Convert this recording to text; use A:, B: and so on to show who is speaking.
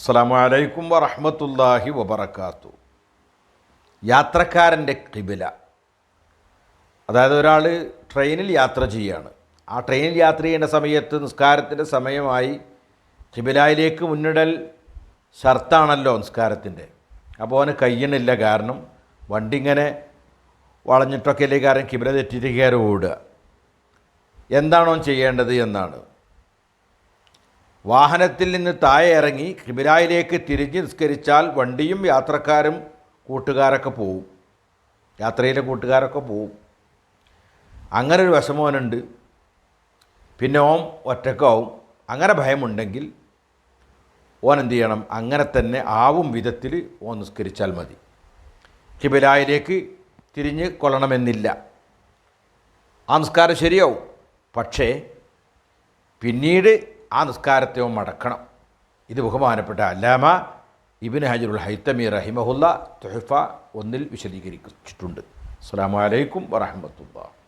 A: അസ്സലാമു അലൈക്കും വറഹ്മത്തുള്ളാഹി വബറകാതുഹു. യാത്രക്കാരൻ്റെ ഖിബില, അതായത് ഒരാൾ ട്രെയിനിൽ യാത്ര ചെയ്യുകയാണ്. ആ ട്രെയിനിൽ യാത്ര ചെയ്യുന്ന സമയത്ത് നിസ്കാരത്തിൻ്റെ സമയമായി ഖിബിലയിലേക്ക് മുന്നിടൽ ഷർത്താണല്ലോ നിസ്കാരത്തിൻ്റെ. അപ്പോൾ അവന് കഴിയണില്ല, കാരണം വണ്ടി ഇങ്ങനെ വളഞ്ഞിട്ടൊക്കെ അല്ലേ, കാരണം ഖിബില തെറ്റിയിട്ട് കയറി ഓടുക. എന്താണോ ചെയ്യേണ്ടത് എന്നാണ്. വാഹനത്തിൽ നിന്ന് താഴെ ഇറങ്ങി ഖിബിലയിലേക്ക് തിരിഞ്ഞ് നിസ്കരിച്ചാൽ വണ്ടിയും യാത്രക്കാരും കൂട്ടുകാരൊക്കെ പോവും, യാത്രയിലെ കൂട്ടുകാരൊക്കെ പോവും. അങ്ങനെ ഒരു വിഷമോനുണ്ട്. പിന്നെ ഓൻ ഒറ്റക്കാവും. അങ്ങനെ ഭയമുണ്ടെങ്കിൽ ഓൻ എന്ത് ചെയ്യണം? അങ്ങനെ തന്നെ ആവും വിധത്തിൽ ഓൻ നിസ്കരിച്ചാൽ മതി. ഖിബിലയിലേക്ക് തിരിഞ്ഞ് കൊള്ളണമെന്നില്ല. ആ നിസ്കാരം ശരിയാവും. പക്ഷേ പിന്നീട് ആ നിസ്കാരത്തെ മടക്കണം. ഇത് ബഹുമാനപ്പെട്ട അല്ലാമ ഇബ്നു ഹജറുൽ ഹൈതമി റഹിമഹുല്ല തുഹ്ഫ 1 വിശദീകരിച്ചിട്ടുണ്ട്. അസ്സലാമു അലൈക്കും വറഹ്മത്തുള്ളാഹി.